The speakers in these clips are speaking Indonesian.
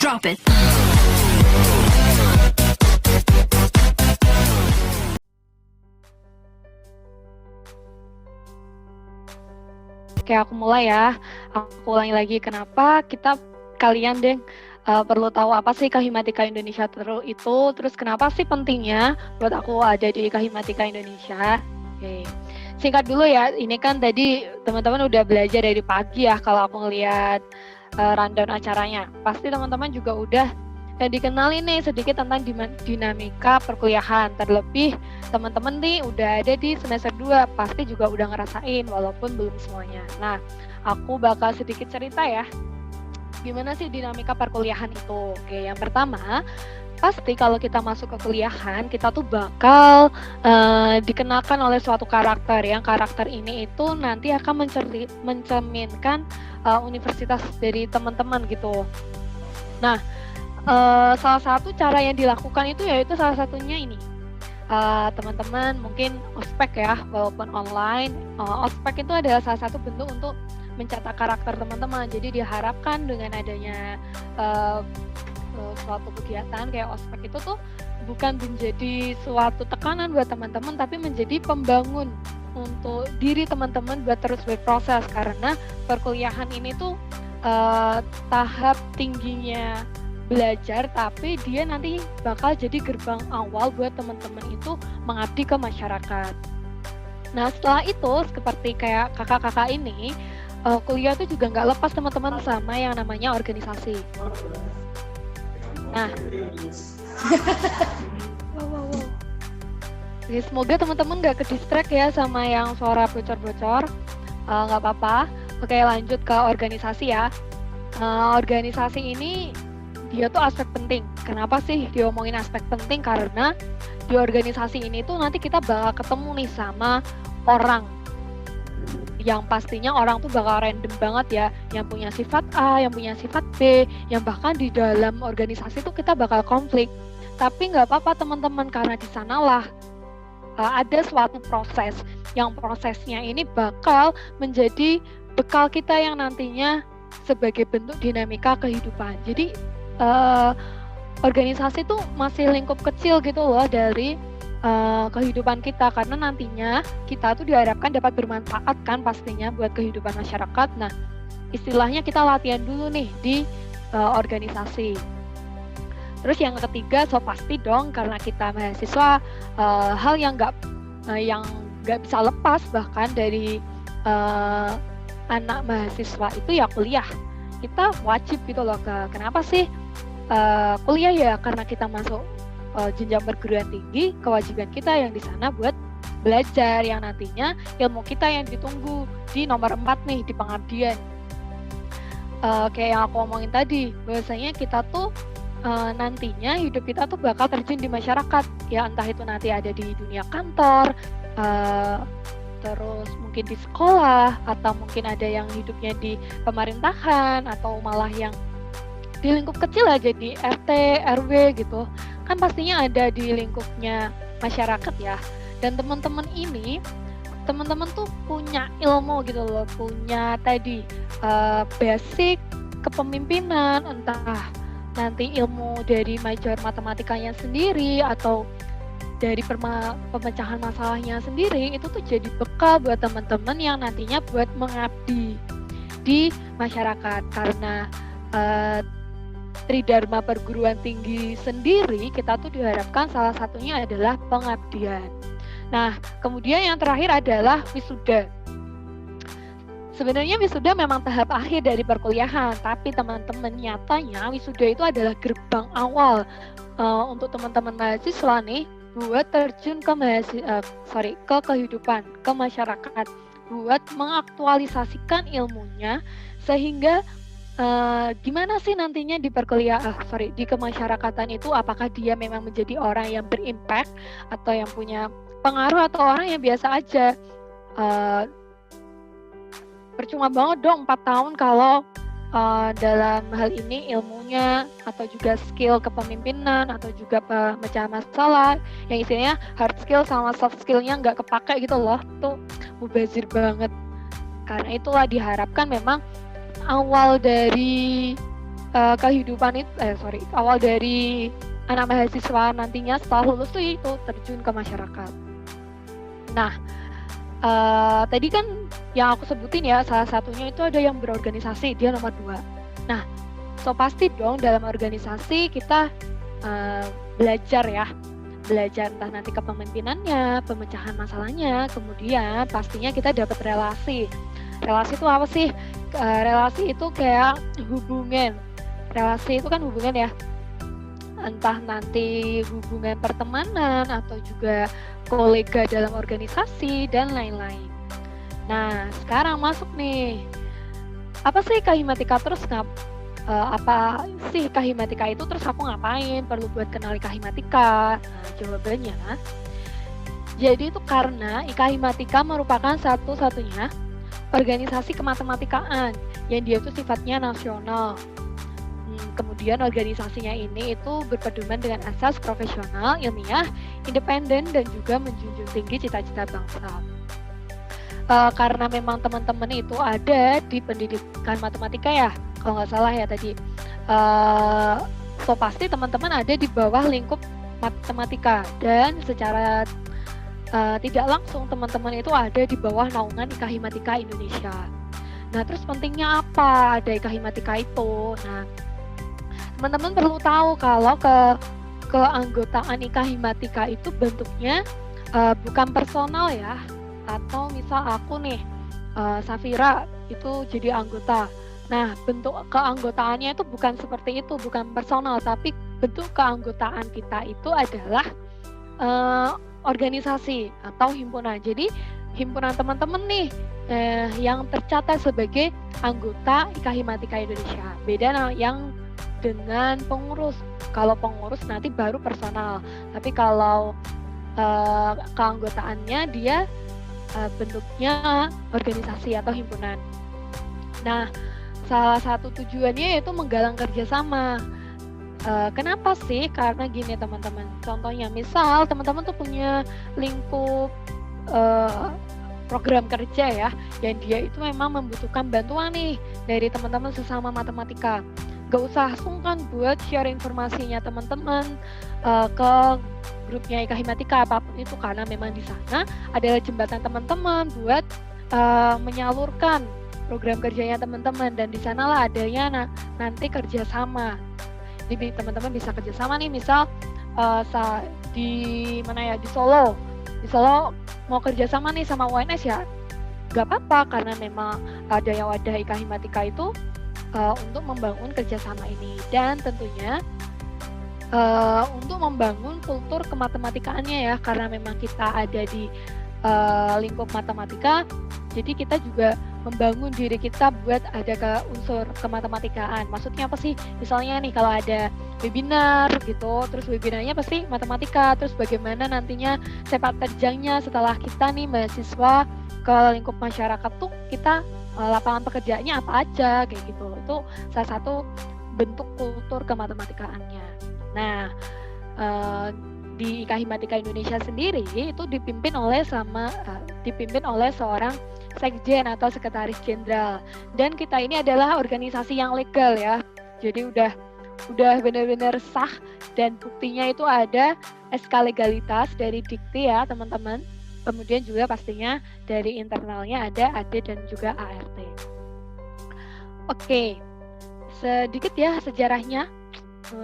Drop it. Oke, aku mulai ya. Aku ulangi lagi kenapa kalian deh perlu tahu apa sih Kahimatika Indonesia itu, terus kenapa sih pentingnya buat aku ada di Kahimatika Indonesia. Oke. Singkat dulu ya, ini kan tadi teman-teman udah belajar dari pagi ya kalau aku ngeliat rundown acaranya. Pasti teman-teman juga udah dikenali nih sedikit tentang dinamika perkuliahan. Terlebih teman-teman nih udah ada di semester 2, pasti juga udah ngerasain walaupun belum semuanya. Nah, aku bakal sedikit cerita ya. Gimana sih dinamika perkuliahan itu? Oke, yang pertama, pasti kalau kita masuk ke kuliahan, kita tuh bakal dikenakan oleh suatu karakter. Yang karakter ini itu nanti akan mencerminkan universitas dari teman-teman gitu. Nah, salah satu cara yang dilakukan itu yaitu salah satunya ini. Teman-teman mungkin ospek ya, walaupun online. Ospek itu adalah salah satu bentuk untuk mencetak karakter teman-teman. Jadi diharapkan dengan adanya suatu kegiatan kayak ospek itu tuh bukan menjadi suatu tekanan buat teman-teman, tapi menjadi pembangun untuk diri teman-teman buat terus berproses. Karena perkuliahan ini tuh tahap tingginya belajar, tapi dia nanti bakal jadi gerbang awal buat teman-teman itu mengabdi ke masyarakat. Nah, setelah itu seperti kayak kakak-kakak ini, kuliah itu juga nggak lepas teman-teman sama yang namanya organisasi. Nah, wow. Jadi, semoga teman-teman nggak ke-distract ya sama yang suara bocor-bocor. Nggak apa-apa. Oke, lanjut ke organisasi ya. Organisasi ini dia tuh aspek penting. Kenapa sih diomongin aspek penting? Karena di organisasi ini tuh nanti kita bakal ketemu nih sama orang yang pastinya orang tuh bakal random banget ya, yang punya sifat A, yang punya sifat B, yang bahkan di dalam organisasi tuh kita bakal konflik. Tapi nggak apa-apa teman-teman, karena di sanalah ada suatu proses, yang prosesnya ini bakal menjadi bekal kita yang nantinya sebagai bentuk dinamika kehidupan. Jadi organisasi tuh masih lingkup kecil gitu loh dari kehidupan kita, karena nantinya kita tuh diharapkan dapat bermanfaat kan pastinya buat kehidupan masyarakat. Nah, istilahnya kita latihan dulu nih di organisasi. Terus yang ketiga, so pasti dong karena kita mahasiswa, hal yang nggak bisa lepas bahkan dari anak mahasiswa itu ya kuliah. Kita wajib gitu loh kenapa sih kuliah ya, karena kita masuk jenjang perguruan tinggi, kewajiban kita yang di sana buat belajar yang nantinya ilmu kita yang ditunggu di nomor 4 nih, di pengabdian. Kayak yang aku omongin tadi, bahwasanya kita tuh nantinya hidup kita tuh bakal terjun di masyarakat ya, entah itu nanti ada di dunia kantor, terus mungkin di sekolah, atau mungkin ada yang hidupnya di pemerintahan, atau malah yang di lingkup kecil aja di RT, RW gitu. Kan pastinya ada di lingkupnya masyarakat ya. Dan teman-teman tuh punya ilmu gitu loh, punya tadi basic kepemimpinan, entah nanti ilmu dari major matematikanya sendiri atau dari pemecahan masalahnya sendiri, itu tuh jadi bekal buat teman-teman yang nantinya buat mengabdi di masyarakat. Karena Tridharma perguruan tinggi sendiri, kita tuh diharapkan salah satunya adalah pengabdian. Nah, kemudian yang terakhir adalah wisuda. Sebenarnya wisuda memang tahap akhir dari perkuliahan, tapi teman-teman nyatanya wisuda itu adalah gerbang awal untuk teman-teman mahasiswa nih buat terjun ke kehidupan, ke masyarakat, buat mengaktualisasikan ilmunya sehingga gimana sih nantinya di di kemasyarakatan itu, apakah dia memang menjadi orang yang berimpact atau yang punya pengaruh, atau orang yang biasa aja. Percuma banget dong 4 tahun kalau dalam hal ini ilmunya atau juga skill kepemimpinan atau juga pemecahan masalah yang istilahnya hard skill sama soft skillnya nggak kepake gitu loh, tuh mubazir banget. Karena itulah diharapkan memang awal dari kehidupan itu awal dari anak mahasiswa nantinya setelah lulus tuh itu terjun ke masyarakat. Nah, tadi kan yang aku sebutin ya, salah satunya itu ada yang berorganisasi, dia nomor 2. Nah, so pasti dong dalam organisasi kita belajar entah nanti kepemimpinannya, pemecahan masalahnya, kemudian pastinya kita dapat relasi. Relasi itu apa sih? Relasi itu kayak hubungan. Relasi itu kan hubungan ya, entah nanti hubungan pertemanan atau juga kolega dalam organisasi dan lain-lain. Nah, sekarang masuk nih, apa sih Kahimatika, terus apa sih Kahimatika itu, terus aku ngapain perlu buat kenali Kahimatika? Nah, jawabannya, jadi itu karena Kahimatika merupakan satu-satunya organisasi kematematikaan yang dia itu sifatnya nasional. Kemudian organisasinya ini itu berpedoman dengan asas profesional, ilmiah, independen, dan juga menjunjung tinggi cita-cita bangsa. Karena memang teman-teman itu ada di pendidikan matematika ya, kalau nggak salah ya tadi. So pasti teman-teman ada di bawah lingkup matematika, dan secara tidak langsung teman-teman itu ada di bawah naungan Kahimatika Indonesia. Nah, terus pentingnya apa ada Kahimatika itu? Nah, teman-teman perlu tahu kalau keanggotaan Kahimatika itu bentuknya bukan personal ya, atau misal aku nih Safira itu jadi anggota. Nah, bentuk keanggotaannya itu bukan seperti itu, bukan personal, tapi bentuk keanggotaan kita itu adalah organisasi atau himpunan. Jadi himpunan teman-teman nih yang tercatat sebagai anggota Kahimatika Indonesia. Beda yang dengan pengurus. Kalau pengurus nanti baru personal, tapi kalau keanggotaannya dia bentuknya organisasi atau himpunan. Nah, salah satu tujuannya yaitu menggalang kerjasama. Kenapa sih? Karena gini teman-teman, contohnya misal teman-teman tuh punya lingkup program kerja ya, yang dia itu memang membutuhkan bantuan nih dari teman-teman sesama matematika. Gak usah sungkan buat share informasinya teman-teman ke grupnya Kahimatika apapun itu, karena memang di sana adalah jembatan teman-teman buat menyalurkan program kerjanya teman-teman, dan di sanalah adanya nanti kerjasama. Jadi teman-teman bisa kerjasama nih, misal di mana ya, di Solo mau kerjasama nih sama UNS ya, gak apa-apa, karena memang ada yang wadah Kahimatika itu untuk membangun kerjasama ini, dan tentunya untuk membangun kultur kematematikaannya ya, karena memang kita ada di lingkup matematika, jadi kita juga membangun diri kita buat ada ke unsur kematematikaan. Maksudnya apa sih? Misalnya nih kalau ada webinar gitu, terus webinarnya pasti matematika, terus bagaimana nantinya sepak terjangnya setelah kita nih mahasiswa ke lingkup masyarakat tuh kita lapangan pekerjaannya apa aja kayak gitu. Itu salah satu bentuk kultur kematematikaannya. Nah, di Kahimatika Indonesia sendiri itu dipimpin oleh seorang sekjen atau sekretaris jenderal, dan kita ini adalah organisasi yang legal ya, jadi udah benar-benar sah, dan buktinya itu ada SK legalitas dari Dikti ya teman-teman, kemudian juga pastinya dari internalnya ada AD dan juga ART. Oke, sedikit ya sejarahnya,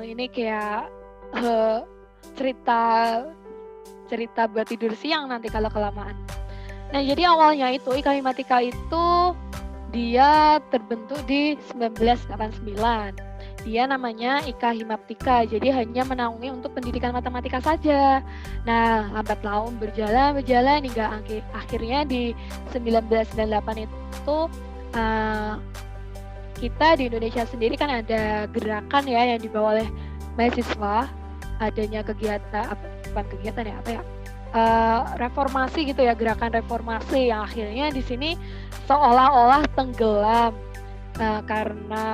ini kayak cerita buat tidur siang nanti kalau kelamaan. Nah, jadi awalnya itu Kahimatika itu dia terbentuk di 1989. Dia namanya Himaptika, jadi hanya menaungi untuk pendidikan matematika saja. Nah, lambat laun berjalan hingga akhirnya di 1998 itu kita di Indonesia sendiri kan ada gerakan ya yang dibawa oleh mahasiswa, adanya reformasi gitu ya, gerakan reformasi yang akhirnya di sini seolah-olah tenggelam karena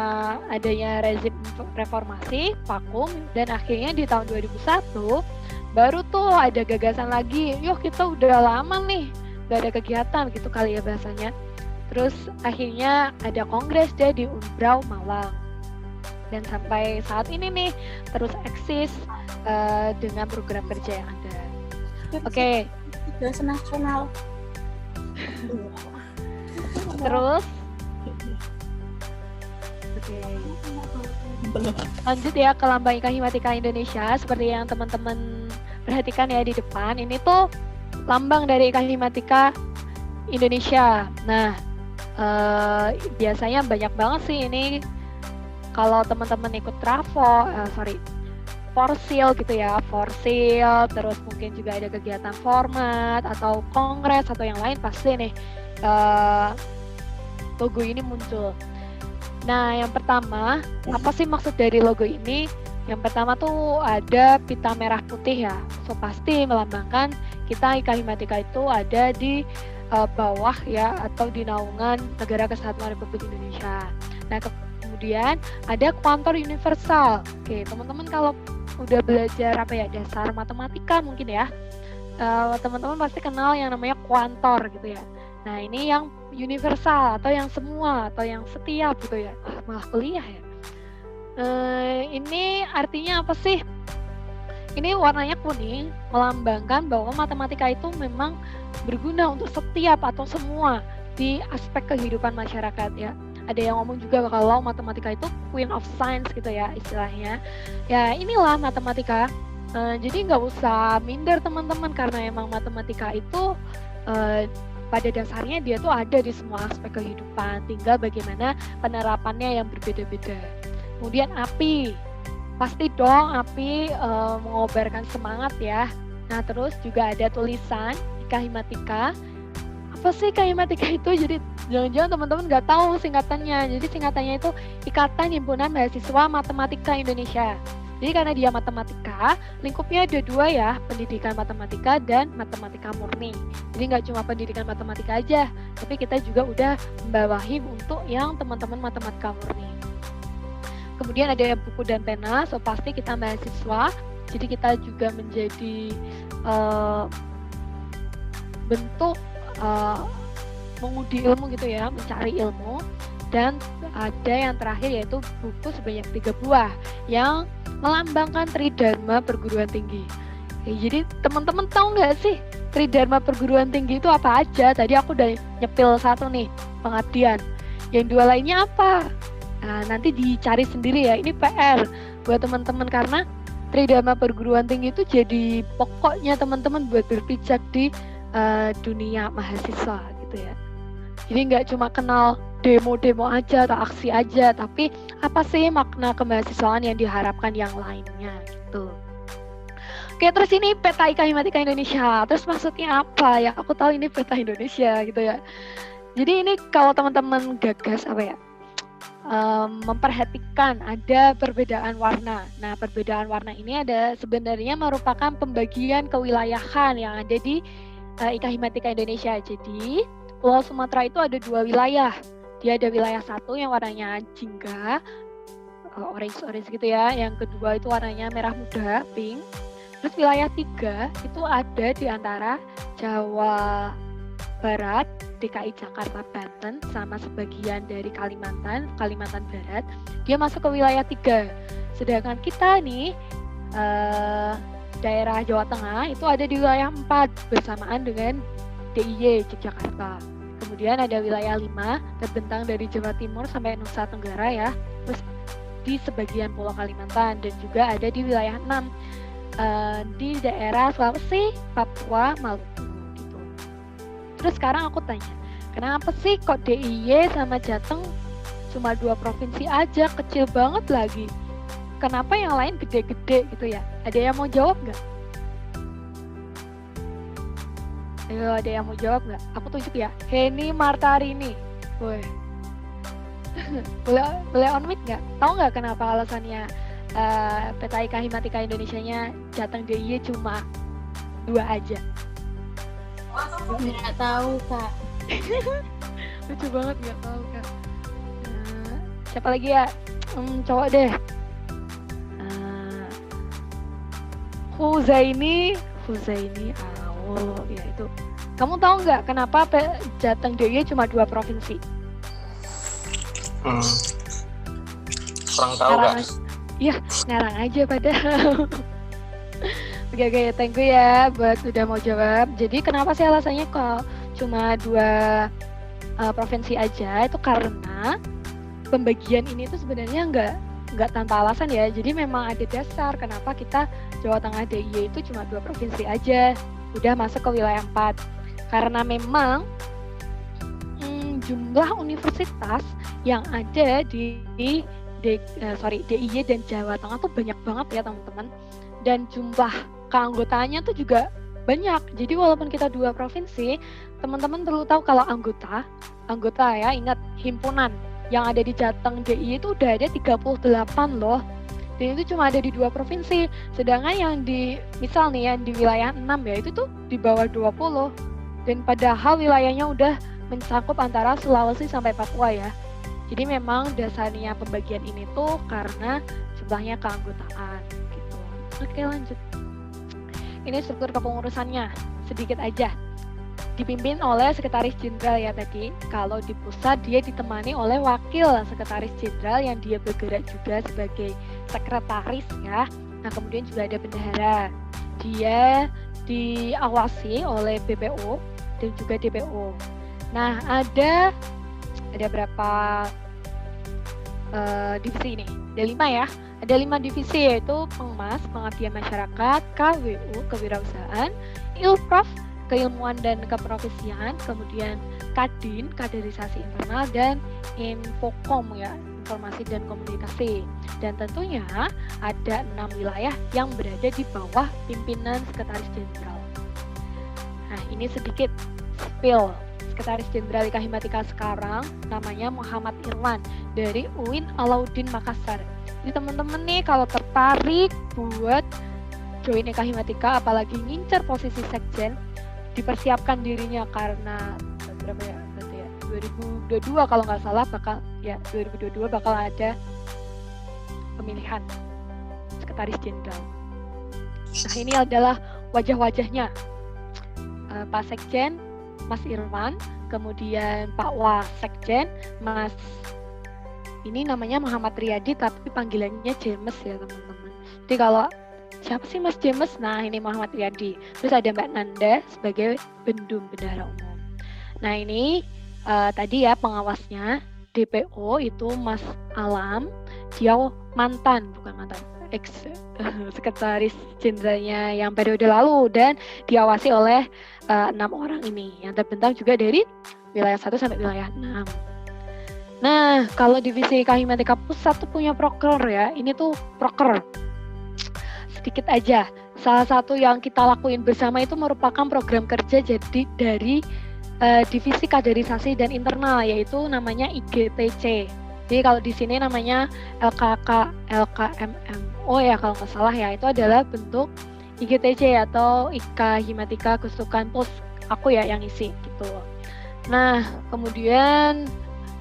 adanya rezim reformasi vakum, dan akhirnya di tahun 2001 baru tuh ada gagasan lagi, yuk kita udah lama nih gak ada kegiatan gitu kali ya bahasanya. Terus akhirnya ada kongres deh di Unbrau Malang. dan sampai saat ini nih terus eksis dengan program kerja yang ada. Oke. Tugas nasional. Terus lanjut ya ke Lambang IKA Himatika Indonesia. Seperti yang teman-teman perhatikan ya di depan, ini tuh lambang dari IKA Himatika Indonesia. Nah, biasanya banyak banget sih ini kalau teman-teman ikut Forsil gitu ya, Forsil, terus mungkin juga ada kegiatan format atau kongres atau yang lain, pasti nih logo ini muncul. Nah, yang pertama, apa sih maksud dari logo ini? Yang pertama tuh ada pita merah putih ya, so pasti melambangkan kita IKA Himatika itu ada di bawah ya, atau di naungan Negara Kesatuan Republik Indonesia. Nah, kemudian ada kuantor universal. Oke, teman-teman kalau udah belajar dasar matematika mungkin ya, teman-teman pasti kenal yang namanya kuantor gitu ya. Nah, ini yang universal atau yang semua atau yang setiap gitu ya. Malah kuliah ya. Ini artinya apa sih? Ini warnanya kuning, melambangkan bahwa matematika itu memang berguna untuk setiap atau semua di aspek kehidupan masyarakat ya. Ada yang ngomong juga kalau matematika itu queen of science gitu ya istilahnya. Ya inilah matematika. Jadi nggak usah minder teman-teman, karena emang matematika itu pada dasarnya dia tuh ada di semua aspek kehidupan, tinggal bagaimana penerapannya yang berbeda-beda. Kemudian api, pasti dong api mengobarkan semangat ya. Nah, terus juga ada tulisan IKA Himatika. Apa sih IKA Himatika itu? Jadi jangan-jangan teman-teman nggak tahu singkatannya. Jadi singkatannya itu Ikatan Himpunan Mahasiswa Matematika Indonesia. Jadi karena dia matematika, lingkupnya ada dua ya, pendidikan matematika dan matematika murni. Jadi nggak cuma pendidikan matematika aja, tapi kita juga udah membawahi untuk yang teman-teman matematika murni. Kemudian ada buku dan pena, so pasti kita mahasiswa, jadi kita juga menjadi bentuk menguji ilmu gitu ya, mencari ilmu. Dan ada yang terakhir yaitu buku sebanyak 3 buah yang melambangkan Tridharma Perguruan Tinggi. Jadi teman-teman tahu nggak sih Tridharma Perguruan Tinggi itu apa aja? Tadi aku udah nyepil satu nih, pengabdian. Yang dua lainnya apa? Nah, nanti dicari sendiri ya. Ini PR buat teman-teman karena Tridharma Perguruan Tinggi itu jadi pokoknya teman-teman buat berpijak di dunia mahasiswa gitu ya. Jadi nggak cuma kenal demo-demo aja atau aksi aja, tapi apa sih makna kemahasiswaan yang diharapkan yang lainnya gitu. Oke, terus ini peta IKA Himatika Indonesia. Terus maksudnya apa ya? Aku tahu ini peta Indonesia gitu ya. Jadi ini kalau teman-teman gagas memperhatikan ada perbedaan warna. Nah, perbedaan warna ini ada sebenarnya merupakan pembagian kewilayahan yang ada di IKA Himatika Indonesia. Jadi Pulau Sumatera itu ada 2 wilayah. Dia ada wilayah 1 yang warnanya jingga, orange gitu ya. Yang kedua itu warnanya merah muda, pink. Terus wilayah 3 itu ada di antara Jawa Barat, DKI Jakarta, Banten, sama sebagian dari Kalimantan Barat. Dia masuk ke wilayah 3. Sedangkan kita nih, daerah Jawa Tengah itu ada di wilayah 4 bersamaan dengan DIY Yogyakarta. Kemudian ada wilayah 5 terbentang dari Jawa Timur sampai Nusa Tenggara ya. Terus di sebagian Pulau Kalimantan, dan juga ada di wilayah 6 di daerah Sulawesi, Papua, Maluku gitu. Terus sekarang aku tanya, kenapa sih kok DIY sama Jateng cuma 2 provinsi aja, kecil banget lagi? Kenapa yang lain gede-gede gitu ya? Ada yang mau jawab nggak? Ayo, ada yang mau jawab nggak? Aku tunjuk ya. Heni Martarini. Woi. boleh on mic nggak? Tahu nggak kenapa alasannya peta IKA Himatika Indonesianya Jateng DIY cuma 2 aja? Nggak tahu, Kak. Lucu banget, nggak tahu, Kak. Siapa lagi ya? Cowok deh. Huzaini. Oh, ya itu. Kamu tahu nggak kenapa Jateng DIY cuma 2 provinsi? kurang tahu Kak. Iya, ngarang aja padahal. Oke, thank you ya buat udah mau jawab. Jadi kenapa sih alasannya kok cuma 2 provinsi aja? Itu karena pembagian ini tuh sebenarnya nggak tanpa alasan ya. Jadi memang ada dasar kenapa kita Jawa Tengah DIY itu cuma 2 provinsi aja. Udah masuk ke wilayah 4. Karena memang jumlah universitas yang ada di DIY dan Jawa Tengah tuh banyak banget ya teman-teman. Dan jumlah keanggotaannya tuh juga banyak. Jadi walaupun kita 2 provinsi, teman-teman perlu tahu kalau anggota ya, ingat himpunan yang ada di Jateng DIY itu udah ada 38 loh. Dan itu cuma ada di 2 provinsi. Sedangkan yang di misal nih yang di wilayah 6 ya itu tuh di bawah 20. Dan padahal wilayahnya udah mencakup antara Sulawesi sampai Papua ya. Jadi memang dasarnya pembagian ini tuh karena jumlahnya keanggotaan gitu. Oke, lanjut. Ini struktur kepengurusannya sedikit aja. Dipimpin oleh sekretaris jenderal ya tadi. Kalau di pusat dia ditemani oleh wakil sekretaris jenderal yang dia bergerak juga sebagai sekretaris ya. Nah, kemudian juga ada bendahara. Dia diawasi oleh BPO dan juga DPO. Nah, ada berapa divisi ini? Ada 5 ya. Ada 5 divisi yaitu Pengmas, Pengabdian Masyarakat, KWU, Kewirausahaan, Ilprof, Keilmuan dan Keprofesian, kemudian Kadin, Kaderisasi Internal, dan Infokom ya, Informasi dan Komunikasi. Dan tentunya ada 6 wilayah yang berada di bawah pimpinan Sekretaris Jenderal. Nah, ini sedikit spill. Sekretaris Jenderal IKA Himatika sekarang namanya Muhammad Irwan dari UIN Alauddin Makassar. Jadi teman-teman nih kalau tertarik buat join IKA Himatika apalagi ngincer posisi sekjen, dipersiapkan dirinya karena berapa ya? Berarti ya 2022 kalau nggak salah 2022 bakal ada pemilihan Sekretaris Jenderal. Nah, ini adalah wajah-wajahnya. Pak Sekjen Mas Irwan, kemudian Pak Wasekjen, Mas ini namanya Muhammad Riyadi tapi panggilannya James ya teman-teman. Jadi kalau siapa sih Mas James? Nah, ini Muhammad Riyadi. Terus ada Mbak Nanda sebagai bendahara umum. Nah, ini tadi ya pengawasnya DPO itu Mas Alam, dia ex sekretaris jenderalnya yang periode lalu dan diawasi oleh 6 orang ini yang terbentang juga dari wilayah 1 sampai wilayah 6. Nah, kalau divisi IKA Himatika Pusat tuh punya proker ya. Ini tuh proker. Sedikit aja. Salah satu yang kita lakuin bersama itu merupakan program kerja jadi dari divisi kaderisasi dan internal yaitu namanya IGTC. Jadi kalau di sini namanya LKMMO ya kalau nggak salah ya, itu adalah bentuk IGTC atau IKA Himatika Kustukan Pus. Aku ya yang isi gitu. Nah, kemudian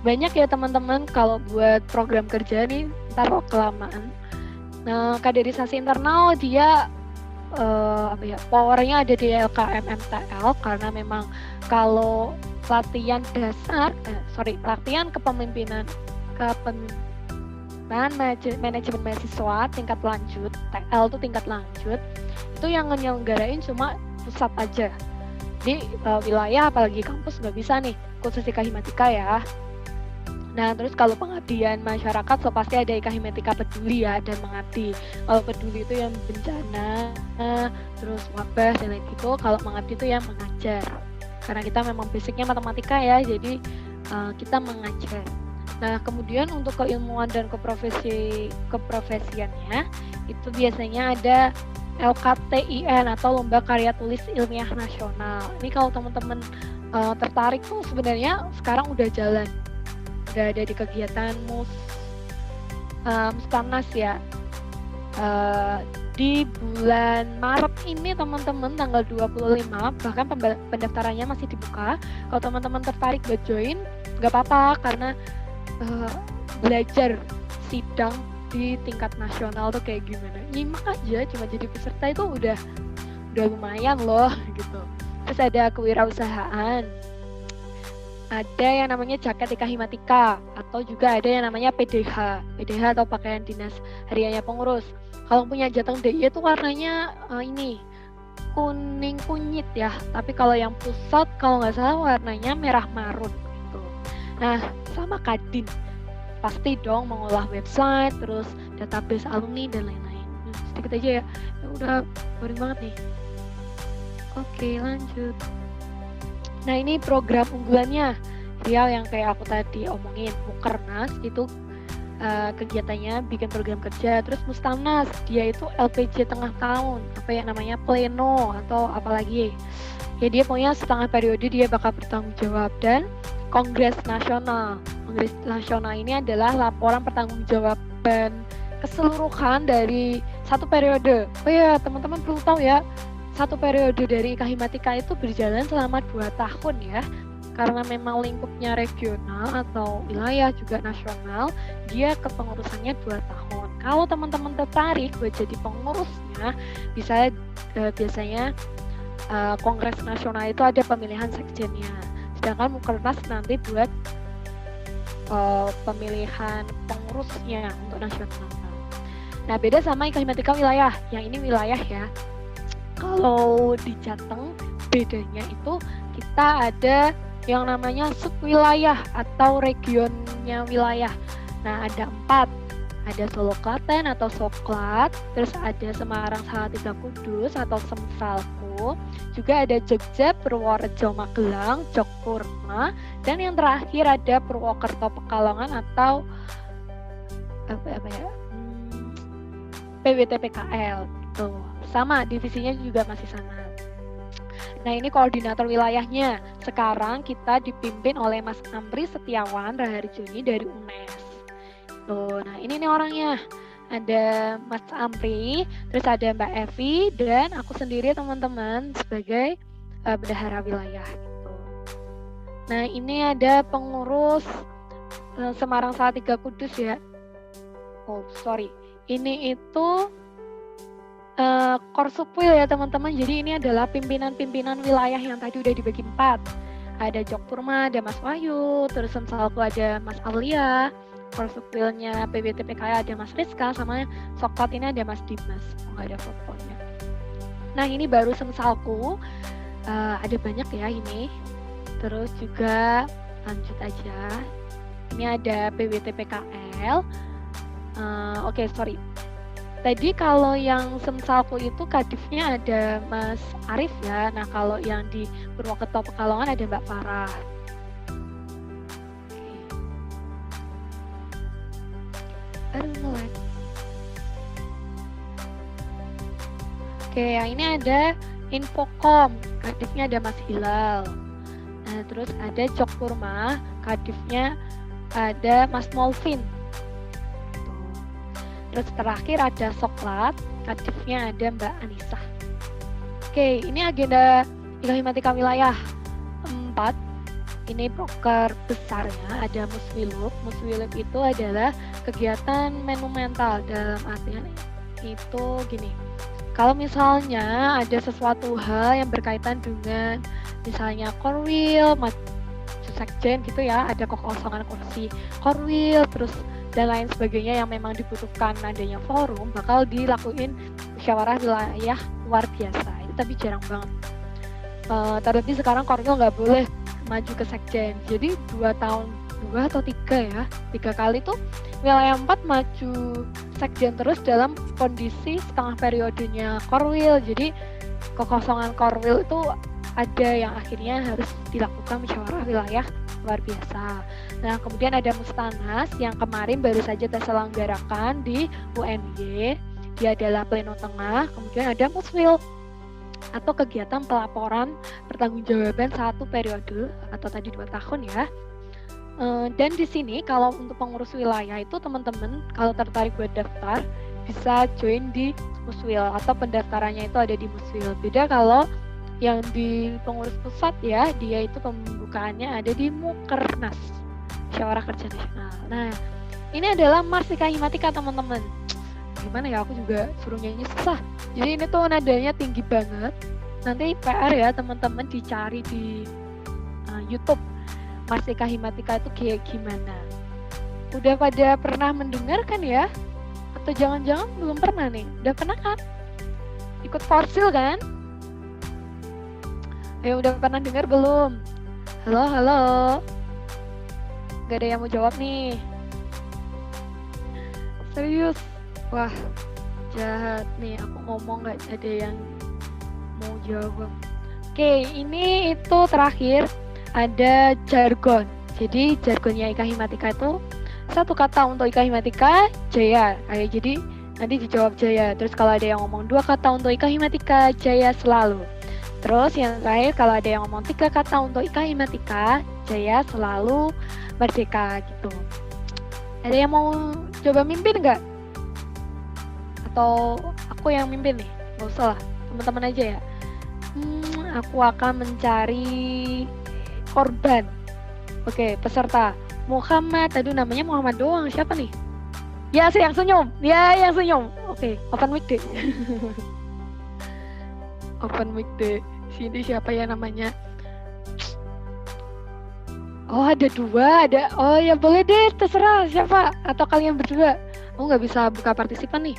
banyak ya teman-teman kalau buat program kerja nih, ntar kok kelamaan. Nah, kaderisasi internal dia powernya ada di LKMMTL karena memang kalau latihan kepemimpinan manajemen mahasiswa tingkat lanjut, TL itu tingkat lanjut, itu yang nyelenggarain cuma pusat aja. Di wilayah apalagi kampus nggak bisa nih, khusus IKA Himatika ya. Nah, terus kalau pengabdian masyarakat so pasti ada IKA Himatika Peduli ya, dan mengabdi. Kalau peduli itu yang bencana, terus wabah dan lain gitu. Kalau mengabdi itu yang mengajar. Karena kita memang basicnya matematika ya, jadi kita mengajar. Nah, kemudian untuk keilmuan dan keprofesiannya itu biasanya ada LKTIN atau Lomba Karya Tulis Ilmiah Nasional. Ini kalau teman-teman tertarik tuh sebenarnya sekarang udah jalan. Udah ada di kegiatan Mustamnas ya. Di bulan Maret ini teman-teman tanggal 25 bahkan pendaftarannya masih dibuka. Kalau teman-teman tertarik buat join nggak apa-apa karena belajar sidang di tingkat nasional tuh kayak gimana, nyimak aja cuma jadi peserta itu udah lumayan loh gitu. Terus ada kewirausahaan. ada yang namanya Jaket Ika Himatika, atau juga ada yang namanya PDH atau pakaian dinas hariannya pengurus. Kalau punya Jateng DIY itu warnanya ini kuning kunyit ya, tapi kalau yang pusat kalau nggak salah warnanya merah marun gitu. Nah, sama Kadin pasti dong mengolah website, terus database alumni dan lain-lain. Sedikit aja ya, udah boring banget nih. Oke, lanjut. Nah, ini program unggulannya Riau yang kayak aku tadi omongin. Mukernas itu kegiatannya bikin program kerja. Terus Mustanas, dia itu LPJ tengah tahun, apa yang namanya pleno atau apalagi. Ya dia punya setengah periode dia bakal bertanggung jawab. Dan Kongres Nasional. Kongres Nasional ini adalah laporan pertanggungjawaban keseluruhan dari satu periode. Oh ya, teman-teman perlu tahu ya, satu periode dari Ika Himatika itu berjalan selama 2 tahun ya. Karena memang lingkupnya regional atau wilayah juga nasional, dia kepengurusannya 2 tahun. Kalau teman-teman tertarik buat jadi pengurusnya, bisa biasanya Kongres Nasional itu ada pemilihan sekjennya. Sedangkan Mukernas nanti buat pemilihan pengurusnya untuk nasional. Nah, beda sama Ika Himatika wilayah. Yang ini wilayah ya. Kalau di Jateng bedanya itu kita ada yang namanya subwilayah atau regionnya wilayah. Nah, ada 4. Ada Solo Klaten atau Soklat, terus ada Semarang Salatiga Kudus atau Semsalku, juga ada Jogja, Purworejo, Magelang, Jogpurma, dan yang terakhir ada Purwokerto, Pekalongan atau PWT-PKL gitu. Sama, divisinya juga masih sama. Nah, ini koordinator wilayahnya. Sekarang kita dipimpin oleh Mas Amri Setiawan Raharjoni dari UNES. Tuh, nah ini nih orangnya. Ada Mas Amri, terus ada Mbak Evi, dan aku sendiri teman-teman sebagai bendahara wilayah gitu. Nah, ini ada pengurus Semarang Salatiga Kudus ya. Oh, sorry. Ini itu Korsupwil ya teman-teman. Jadi ini adalah pimpinan-pimpinan wilayah yang tadi udah dibagi 4. Ada Jogpurma, ada Mas Wahyu, terus Semsalku ada Mas Aulia, Korsupwilnya PWT-PKL ada Mas Rizka, sama Soklat ini ada Mas Dimas. Nggak ada fotonya. Nah, ini baru Semsalku. Ada banyak ya ini. Terus juga lanjut aja. Ini ada PWT-PKL. Oke, sorry. Tadi kalau yang Semsalku itu kadifnya ada Mas Arif ya. Nah, kalau yang di Purwokerto Pekalongan ada Mbak Farah. Oke, yang ini ada Infokom, kadifnya ada Mas Hilal. Nah, terus ada Jogpurma, kadifnya ada Mas Molvin. Terus terakhir ada Soklat, kadifnya ada Mbak Anissa. Oke, ini agenda Ika Himatika wilayah 4. Ini proker besarnya ada Muswilub. Muswilub itu adalah kegiatan monumental, dalam artian itu gini. Kalau misalnya ada sesuatu hal yang berkaitan dengan misalnya Korwil, sekjen gitu ya, ada kekosongan kursi Korwil, terus dan lain sebagainya yang memang dibutuhkan adanya forum, bakal dilakuin musyawarah wilayah luar biasa. Itu tapi jarang banget. Terlebih sekarang Korwil nggak boleh maju ke sekjen. Jadi 2 atau 3 kali tuh wilayah 4 maju sekjen terus dalam kondisi setengah periodenya Korwil. Jadi kekosongan Korwil itu ada yang akhirnya harus dilakukan musyawarah wilayah luar biasa. Nah, kemudian ada Mustanas yang kemarin baru saja terselenggarakan di UNY. Dia adalah pleno tengah. Kemudian ada Muswil atau kegiatan pelaporan pertanggungjawaban 1 periode atau tadi 2 tahun ya. Dan di sini kalau untuk pengurus wilayah itu teman-teman kalau tertarik buat daftar bisa join di Muswil atau pendaftarannya itu ada di Muswil. Beda kalau yang di pengurus pusat ya, dia itu pembukaannya ada di Mukernas, Musyawarah Kerja Nasional. Nah, ini adalah Mars Ika Himatika teman-teman. Gimana ya, aku juga suruh nyanyi susah. Jadi ini tuh nadanya tinggi banget. Nanti PR ya teman-teman dicari di YouTube. Marsika Himatika itu kayak gimana. Udah pada pernah mendengar kan ya? Atau jangan-jangan belum pernah nih? Udah pernah kan? Ikut Forsil kan? Ayo udah pernah dengar belum? Halo, halo. Gak ada yang mau jawab nih. Serius? Wah, jahat nih. Aku ngomong gak ada yang mau jawab. Oke, ini itu terakhir ada jargon. Jadi jargonnya Ika Himatika itu satu kata untuk Ika Himatika, Jaya. Jadi nanti dijawab Jaya. Terus kalau ada yang ngomong 2 kata untuk Ika Himatika, Jaya selalu. Terus yang terakhir kalau ada yang ngomong 3 kata untuk Ika Himatika, Jaya selalu merdeka gitu. Ada yang mau coba mimpin nggak? Atau aku yang mimpin nih? Nggak usah lah, teman-teman aja ya. Aku akan mencari korban. Oke, peserta. Muhammad, aduh namanya Muhammad doang, siapa nih? Ya, yang senyum. Ya, yang senyum. Oke, open mic deh. Open mic deh. Sini siapa ya namanya? Oh, ada 2, ada. Oh ya boleh deh, terserah siapa. Atau kalian berdua. Aku nggak bisa buka partisipan nih.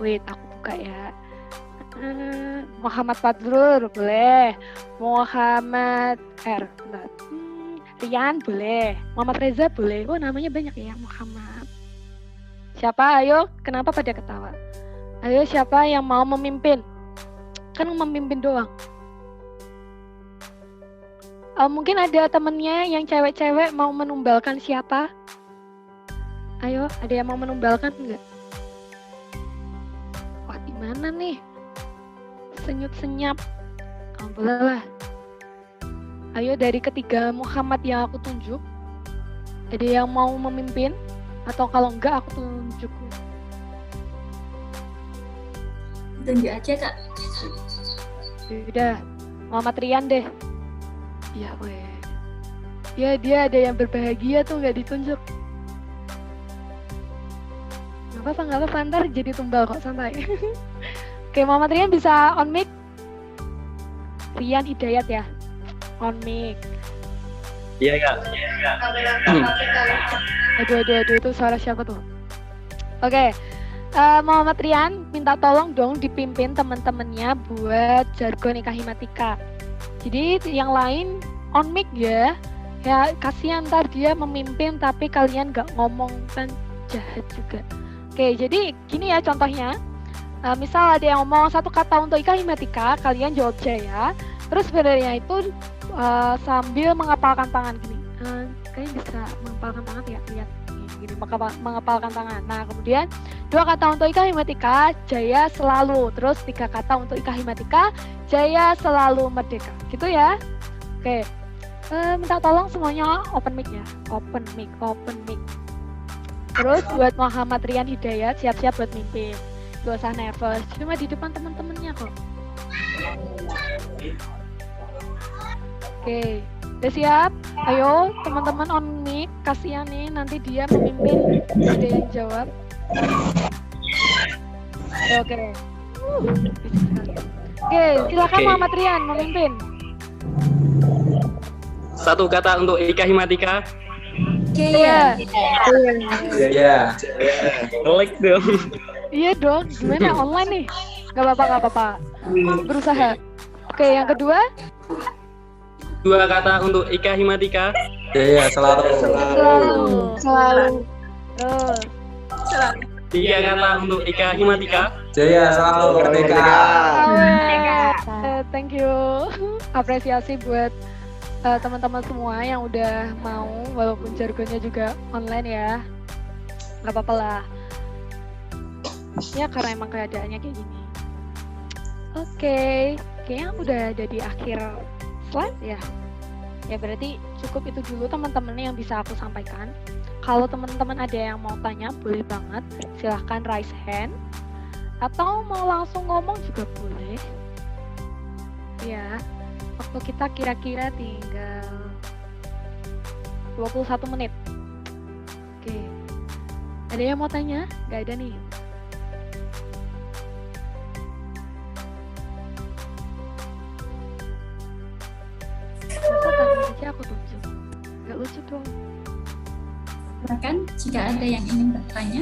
Wait, aku buka ya. Muhammad Fadlur boleh. Muhammad bentar. Rian boleh. Muhammad Reza boleh. Oh namanya banyak ya Muhammad. Siapa? Ayo, kenapa pada ketawa? Ayo siapa yang mau memimpin? Kan memimpin doang. Mungkin ada temennya yang cewek-cewek mau menumbalkan siapa? Ayo, ada yang mau menumbalkan nggak? Wah, gimana nih? Senyap-senyap. Boleh lah. Ayo dari ketiga Muhammad yang aku tunjuk. Ada yang mau memimpin? Atau kalau enggak aku tunjuk. Tunjuk aja Kak. Udah, Muhammad Rian deh. Ya weh. Ya dia ada yang berbahagia tuh nggak ditunjuk. Nggak apa-apa, ntar jadi tumbal kok, santai. Oke, Muhammad Rian bisa on mic. Rian Hidayat ya, on mic. Iya Kak. Aduh, itu suara siapa tuh? Oke, Muhammad Rian minta tolong dong dipimpin teman-temannya buat jargon Ika Himatika. Jadi yang lain on mic ya. Ya kasihan ntar dia memimpin tapi kalian gak ngomong, kan jahat juga. Oke, jadi gini ya contohnya. Misal ada yang ngomong 1 kata untuk Ika Himatika, kalian jawab Jaya. Terus sebenarnya itu sambil mengepalkan tangan gini. Kalian bisa mengepalkan tangan ya, lihat gini, mengepalkan tangan. Nah kemudian 2 kata untuk Ika Himatika, Jaya selalu. Terus 3 kata untuk Ika Himatika, Jaya selalu merdeka. Gitu ya. Oke. Minta tolong semuanya open mic ya. Open mic. Terus buat Muhammad Rian Hidayat siap-siap buat mimpin. Gak usah nervous. Cuma di depan teman-temannya kok. Oke. Udah siap? Ayo teman-teman on mic. Kasihan nih nanti dia memimpin. Ada yang jawab. Oke. Oke, silakan Muhammad Rian memimpin. 1 kata untuk Ika Himatika. Jaya. Iya. Like dong. Iya dong, gimana online nih? Gak apa-apa. Berusaha. Oke, yang kedua. 2 kata untuk Ika Himatika. Iya, selalu. Terus. 3 kata untuk Ika Himatika. Jaya selalu merdeka. Thank you. Apresiasi buat teman-teman semua yang udah mau, walaupun jargonnya juga online ya. Gak apa-apa lah. Ya karena emang keadaannya kayak gini. Oke, kayaknya udah ada di akhir slide ya. Ya berarti cukup itu dulu teman-teman yang bisa aku sampaikan. Kalau teman-teman ada yang mau tanya, boleh banget. Silahkan raise hand. Atau mau langsung ngomong juga boleh. Ya, waktu kita kira-kira tinggal 21 menit. Oke. Ada yang mau tanya? Gak ada nih. Masa tadi aja aku tunjuk. Silakan jika ada yang ingin bertanya.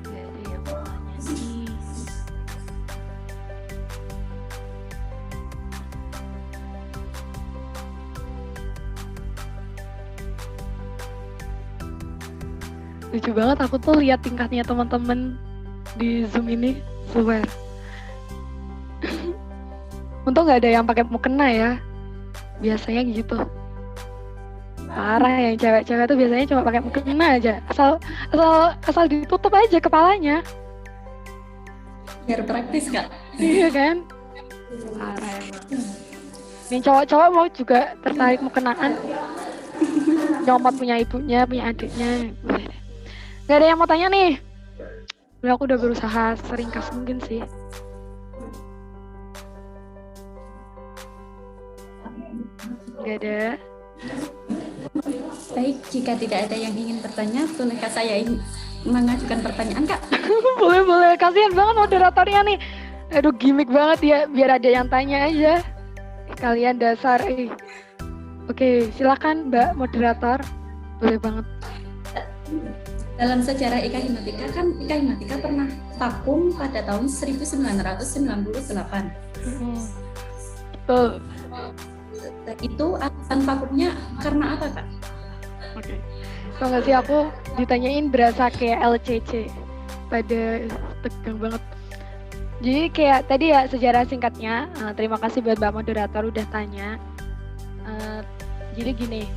Nggak ada yang mau nanya nih. Lucu banget, aku tuh lihat tingkatnya teman-teman di Zoom ini, swear. Untung nggak ada yang pakai mukena ya. Biasanya gitu. Parah, yang cewek-cewek tuh biasanya cuma pakai mukena aja. Asal ditutup aja kepalanya. Biar praktis, Kak. Iya kan? Parah emang. Yang cowok-cowok mau juga tertarik mukenaan. Nyomot punya ibunya, punya adiknya. Gak ada yang mau tanya nih. Aku udah berusaha seringkas mungkin sih. Gak ada. Baik, jika tidak ada yang ingin bertanya, bolehkah saya mengajukan pertanyaan, Kak? Boleh. Kasihan banget moderatornya nih. Aduh, gimmick banget ya. Biar ada yang tanya aja. Kalian dasar. Oke, silakan Mbak moderator. Boleh banget. Dalam sejarah IKA Himatika kan IKA Himatika pernah vakum pada tahun 1998. Betul. Itu alasan vakumnya karena apa, Kak? Oke. Kalau nggak sih aku ditanyain berasa kayak LCC. Pada tegang banget. Jadi kayak tadi ya sejarah singkatnya. Terima kasih buat Mbak moderator udah tanya. Jadi gini,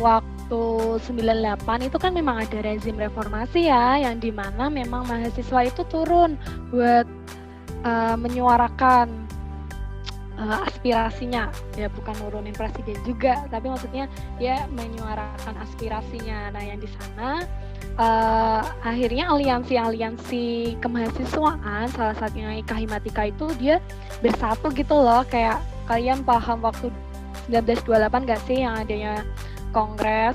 waktu 98 itu kan memang ada rezim reformasi ya, yang dimana memang mahasiswa itu turun buat menyuarakan aspirasinya, ya bukan nurunin presiden juga, tapi maksudnya dia menyuarakan aspirasinya. Nah yang di sana akhirnya aliansi kemahasiswaan, salah satunya IKA Himatika itu dia bersatu gitu loh, kayak kalian paham waktu 1928 gak sih yang adanya kongres.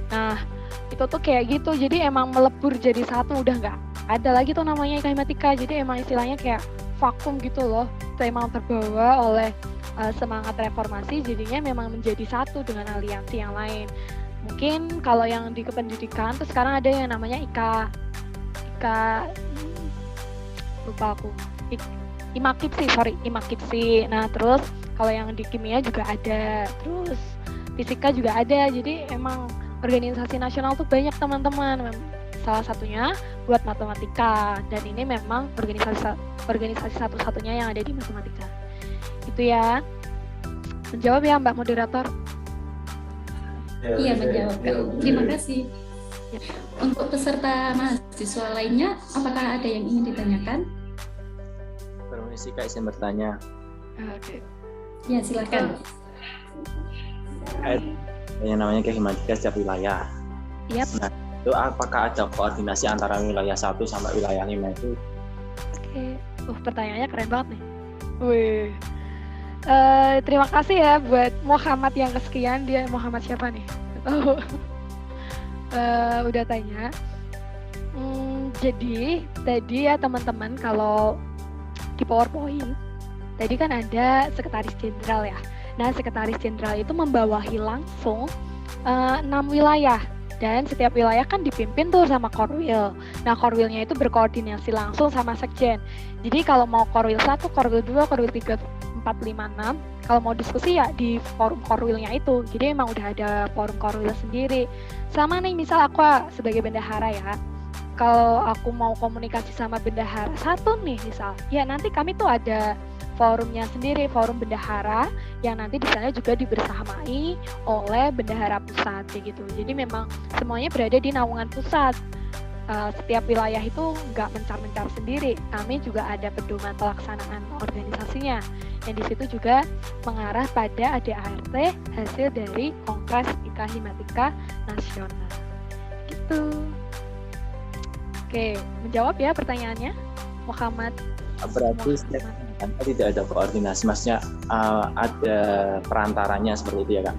Nah itu tuh kayak gitu, jadi emang melebur jadi satu, udah nggak ada lagi tuh namanya IKA Himatika. Jadi emang istilahnya kayak vakum gitu loh, emang terbawa oleh semangat reformasi, jadinya memang menjadi satu dengan aliansi yang lain. Mungkin kalau yang di kependidikan tuh sekarang ada yang namanya IKA lupa aku, IMAKIPSI. Nah terus kalau yang di kimia juga ada, terus fisika juga ada. Jadi emang organisasi nasional tuh banyak teman-teman. Salah satunya buat matematika, dan ini memang organisasi satu-satunya yang ada di matematika. Itu ya. Menjawab ya Mbak moderator? Iya, menjawab, Kak. Terima kasih. Ya. Untuk peserta mahasiswa lainnya, apakah ada yang ingin ditanyakan? Permisi Kak, izin bertanya. Oke. Ya, silakan. Yang namanya IKA Himatika setiap wilayah. Yap. Nah, itu apakah ada koordinasi antara wilayah 1 sama wilayah 5 itu? Oke. Pertanyaannya keren banget nih. Wih. Terima kasih ya buat Muhammad yang kesekian. Dia Muhammad siapa nih? Oh. Udah tanya. Jadi tadi ya teman-teman, kalau di PowerPoint tadi kan ada sekretaris jenderal ya. Nah, sekretaris jenderal itu membawahi langsung 6 wilayah, dan setiap wilayah kan dipimpin tuh sama Korwil. Nah, Korwilnya itu berkoordinasi langsung sama sekjen. Jadi kalau mau Korwil 1, Korwil 2, Korwil 3, 4, 5, 6, kalau mau diskusi ya di forum Korwilnya itu. Jadi emang udah ada forum Korwil sendiri. Sama nih, misal aku sebagai bendahara ya, kalau aku mau komunikasi sama bendahara satu nih misal, ya nanti kami tuh ada forumnya sendiri, forum bendahara, yang nanti di sana juga dibersamai oleh bendahara pusat kayak gitu. Jadi memang semuanya berada di naungan pusat. Setiap wilayah itu nggak mencar-mencar sendiri. Kami juga ada pedoman pelaksanaan organisasinya, yang di situ juga mengarah pada ADART hasil dari Kongres IKA Himatika Nasional. Gitu. Oke, menjawab ya pertanyaannya, Muhammad. Berarti tidak ada koordinasi, maksudnya ada perantaranya seperti itu ya Kak?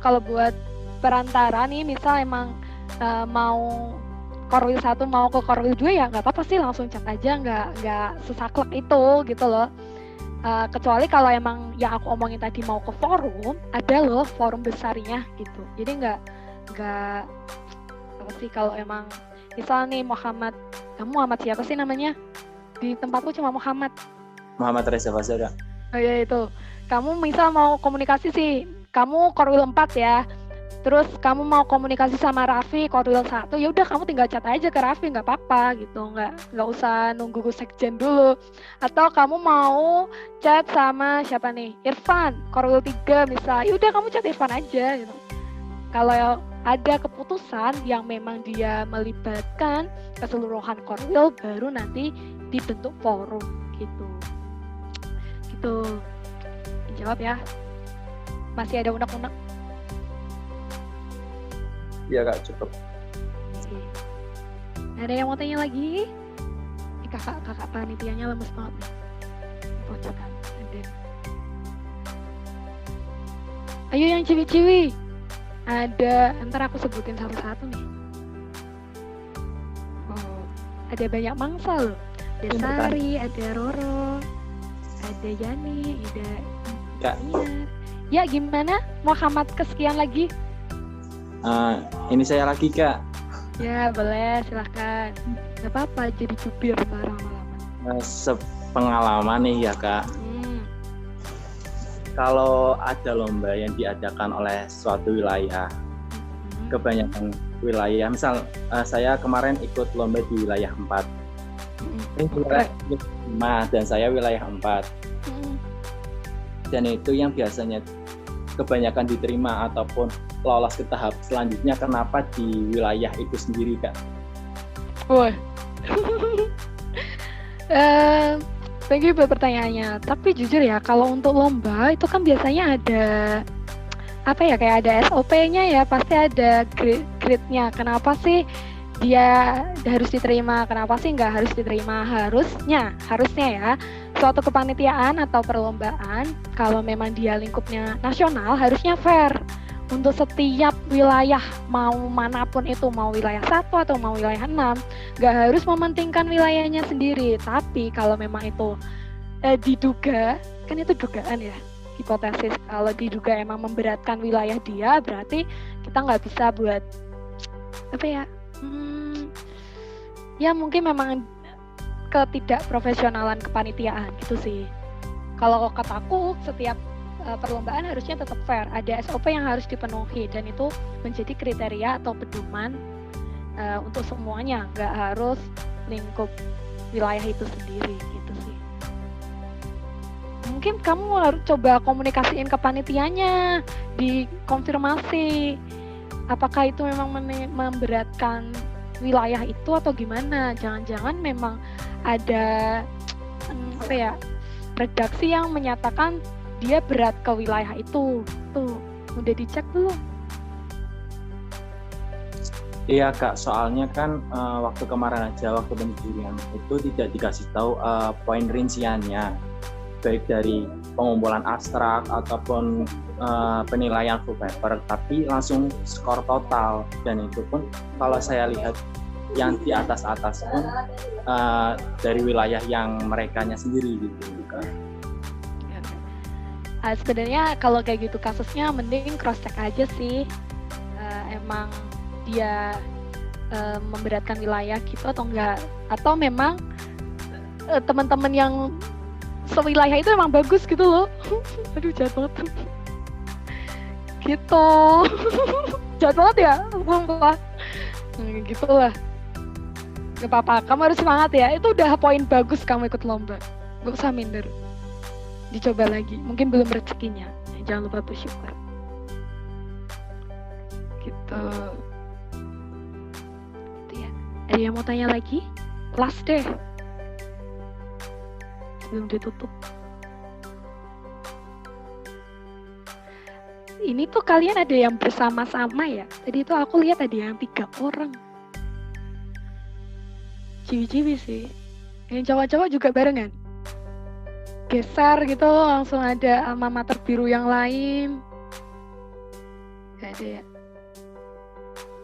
Kalau buat perantara nih, misal emang mau Korwil 1 mau ke Korwil 2 ya nggak apa-apa sih, langsung chat aja, nggak sesaklek itu gitu loh. Kecuali kalau emang yang aku omongin tadi mau ke forum, ada loh forum besarnya gitu. Jadi nggak apa sih, kalau emang misal nih kamu Muhammad siapa sih namanya? Di tempatku cuma Muhammad Reza Fasada. Oh iya itu. Kamu misal mau komunikasi sih, kamu Korwil 4 ya. Terus kamu mau komunikasi sama Raffi Korwil 1, ya udah kamu tinggal chat aja ke Raffi, nggak apa-apa gitu. Nggak usah nunggu sekjen dulu. Atau kamu mau chat sama siapa nih? Irfan Korwil 3 misal. Ya udah kamu chat Irfan aja gitu. Kalau ada keputusan yang memang dia melibatkan keseluruhan Korwil, baru nanti dibentuk forum gitu. Gitu. Jawab ya. Masih ada unek-unek? Iya Kak, cukup. Oke. Ada yang mau tanya lagi? Kakak panitianya lemes banget nih. Pojokan. Ada. Ayo yang ciwi-ciwi. Ada, ntar aku sebutin satu-satu nih. Oh, ada banyak mangsa loh. Ada Sari, ada Roro, ada Yani, ada Kak. Ya gimana? Muhammad kesekian lagi? Ini saya lagi Kak. Ya boleh, silahkan. Gak apa-apa jadi jubir lama-lama. Sepengalaman nih ya Kak. Kalau ada lomba yang diadakan oleh suatu wilayah, kebanyakan wilayah, misal saya kemarin ikut lomba di wilayah 4. Ini wilayah 5 dan saya wilayah 4. Dan itu yang biasanya kebanyakan diterima ataupun lolos ke tahap selanjutnya, kenapa di wilayah itu sendiri Kak? Wah. Thank you buat pertanyaannya. Tapi jujur ya, kalau untuk lomba itu kan biasanya ada apa ya, kayak ada SOP-nya ya, pasti ada grade-nya. Kenapa sih dia harus diterima, kenapa sih nggak harus diterima? Harusnya ya, suatu kepanitiaan atau perlombaan, kalau memang dia lingkupnya nasional, harusnya fair. Untuk setiap wilayah, mau manapun itu, mau wilayah 1 atau mau wilayah 6, nggak harus mementingkan wilayahnya sendiri. Tapi kalau memang itu diduga, kan itu dugaan ya, hipotesis, kalau diduga emang memberatkan wilayah dia, berarti kita nggak bisa buat apa ya, ya mungkin memang ketidakprofesionalan kepanitiaan gitu sih. Kalau kataku, setiap perlombaan harusnya tetap fair, ada SOP yang harus dipenuhi, dan itu menjadi kriteria atau pedoman untuk semuanya, nggak harus lingkup wilayah itu sendiri gitu sih. Mungkin kamu harus coba komunikasiin ke panitianya, dikonfirmasi apakah itu memang memberatkan wilayah itu atau gimana. Jangan-jangan memang ada apa ya, redaksi yang menyatakan dia berat ke wilayah itu. Tuh, udah dicek belum? Iya Kak, soalnya kan waktu kemarin aja, waktu penjurian itu tidak dikasih tahu poin rinciannya, baik dari pengumpulan abstrak ataupun penilaian full paper, tapi langsung skor total. Dan itu pun kalau saya lihat yang di atas-atas pun dari wilayah yang merekanya sendiri gitu Kak. Sebenarnya kalau kayak gitu kasusnya mending cross check aja sih, emang dia memberatkan wilayah gitu atau enggak, atau memang teman-teman yang sewilayah itu emang bagus gitu loh. Aduh jahat banget gitu. Jahat banget ya, sumpah. Gitu lah. Gak apa-apa, kamu harus semangat ya, itu udah poin bagus kamu ikut lomba, gak usah minder. Dicoba lagi, mungkin belum rezekinya, jangan lupa bersyukur gitu. Gitu ya. Ada yang mau tanya lagi? Last deh sebelum ditutup. Ini tuh kalian ada yang bersama-sama ya? Tadi itu aku lihat ada yang 3 orang. Ciwi-ciwi sih. Yang cowok-cowok juga barengan. Geser gitu, langsung ada alma mater biru yang lain. Gak ada ya?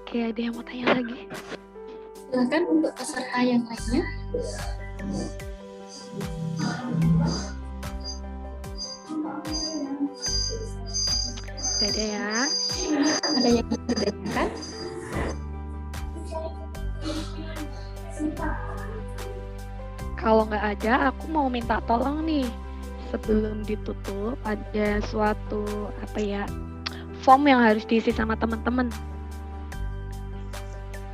Oke, ada yang mau tanya lagi? Silakan untuk peserta yang lainnya. Gak ada ya. Ada yang ditanyakan? Kalau nggak ada, aku mau minta tolong nih. Sebelum ditutup, ada suatu form yang harus diisi sama teman-teman.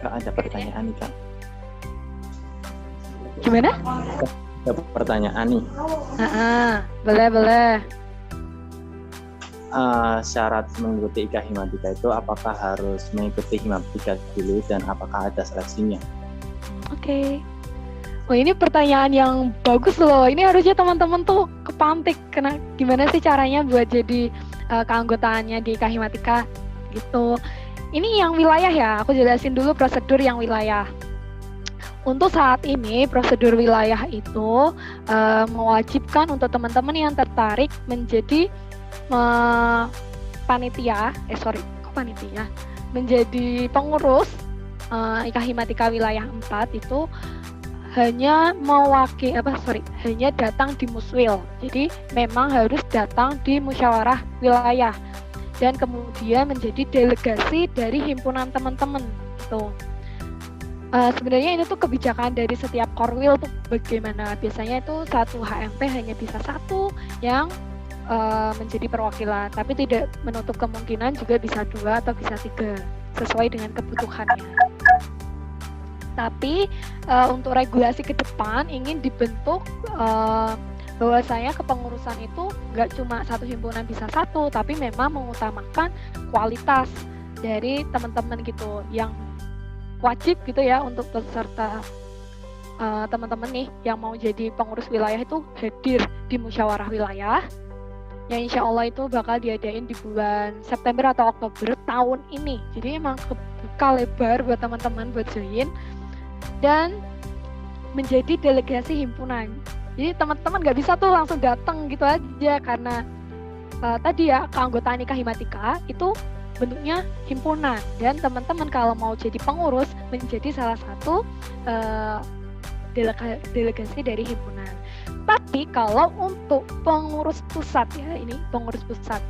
Kak, ada pertanyaan nih, Kak. Gimana? Ada pertanyaan nih. Boleh. Syarat mengikuti IKA Himatika itu apakah harus mengikuti Himatika dulu dan apakah ada seleksinya? Oke. Oh, ini pertanyaan yang bagus loh. Ini harusnya teman-teman tuh kepantik. Gimana sih caranya buat jadi keanggotaannya di IKA Himatika gitu. Ini yang wilayah ya. Aku jelasin dulu prosedur yang wilayah. Untuk saat ini prosedur wilayah itu mewajibkan untuk teman-teman yang tertarik menjadi menjadi pengurus IKA Himatika wilayah 4 itu hanya datang di Muswil. Jadi memang harus datang di musyawarah wilayah dan kemudian menjadi delegasi dari himpunan teman-teman gitu. Sebenarnya ini tuh kebijakan dari setiap korwil tuh bagaimana. Biasanya itu satu HMP hanya bisa satu yang menjadi perwakilan, tapi tidak menutup kemungkinan juga bisa 2 atau bisa 3 sesuai dengan kebutuhannya. Tapi untuk regulasi ke depan ingin dibentuk bahwasanya kepengurusan itu nggak cuma satu himpunan bisa satu, tapi memang mengutamakan kualitas dari teman-teman gitu, yang wajib gitu ya untuk peserta teman-teman nih yang mau jadi pengurus wilayah itu hadir di musyawarah wilayah yang insya Allah itu bakal diadain di bulan September atau Oktober tahun ini. Jadi emang kebuka lebar buat teman-teman buat join dan menjadi delegasi himpunan. Jadi teman-teman nggak bisa tuh langsung datang gitu aja karena tadi ya keanggotaan IKA Himatika itu bentuknya himpunan dan teman-teman kalau mau jadi pengurus menjadi salah satu delegasi dari himpunan. Tapi kalau untuk pengurus pusat ya, ini pengurus pusat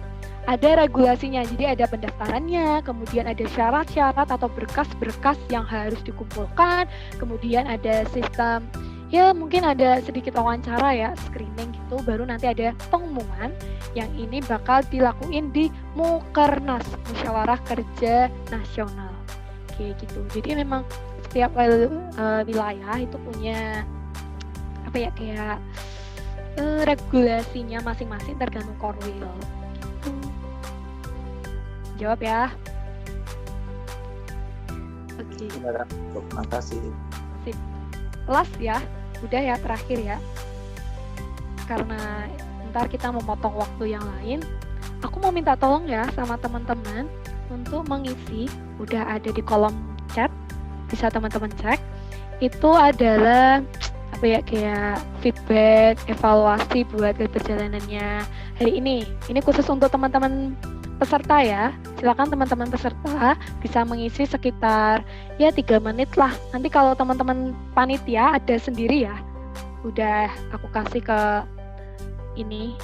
ada regulasinya, jadi ada pendaftarannya, kemudian ada syarat-syarat atau berkas-berkas yang harus dikumpulkan, kemudian ada sistem ya mungkin ada sedikit wawancara ya, screening gitu, baru nanti ada pengumuman yang ini bakal dilakuin di Mukernas, Musyawarah Kerja Nasional kayak gitu. Jadi memang setiap wilayah itu punya kayak regulasinya masing-masing tergantung korwil. Jawab ya. Oke. Terima kasih. Sip. Last ya, udah ya terakhir ya. Karena ntar kita memotong waktu yang lain, aku mau minta tolong ya sama teman-teman untuk mengisi, udah ada di kolom chat, bisa teman-teman cek. Itu adalah kayak feedback, evaluasi buat perjalanannya hari ini. Ini khusus untuk teman-teman peserta ya. Silakan teman-teman peserta bisa mengisi sekitar 3 menit lah. Nanti kalau teman-teman panitia ada sendiri ya. Udah aku kasih ke ini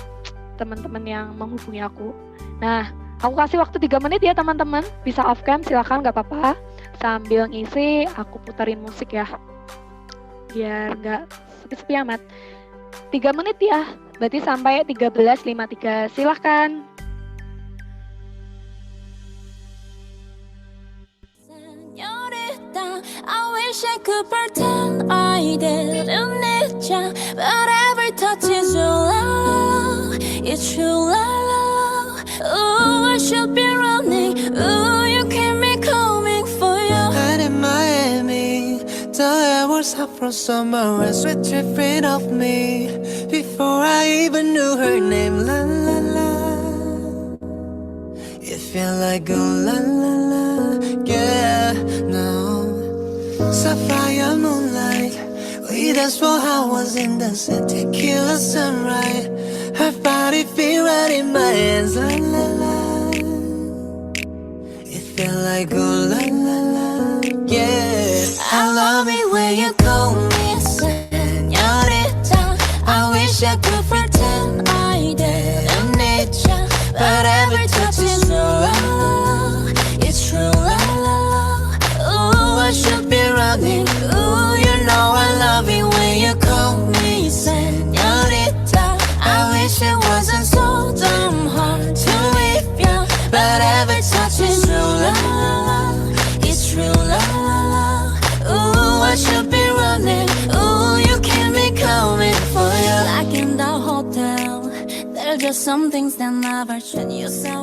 teman-teman yang menghubungi aku. Nah, aku kasih waktu 3 menit ya teman-teman. Bisa off cam silakan, nggak apa-apa. Sambil ngisi aku puterin musik ya. Biar nggak sepi-sepi amat. 3 menit ya, berarti sampai 13.53. Silahkan. I wish I could pretend I didn't need you, but every touch is your love, it's your love. Oh, I should be running. Oh, you keep me coming for you. I'm in Miami, the air was hot from summer and sweat dripping off me before I even knew her name. La la la, it felt like a la la la, yeah, no. Sapphire moonlight, we danced for hours in the city, tequila sunrise. Her body feel right in my hands, la la la. It felt like oh la la la, yeah. I love it when you call me señorita. I wish I could pretend I didn't need ya, but every touch is true, la la. It's true, la la la. Ooh, I should be running. Ooh, you know I love it when you call me señorita. I wish it wasn't so damn hard to leave ya, but every touch is true, la la la. It's true, la la la. Ooh, I should be running. Ooh, you keep me coming for you. Like in the hotel, there are just some things that never change. You say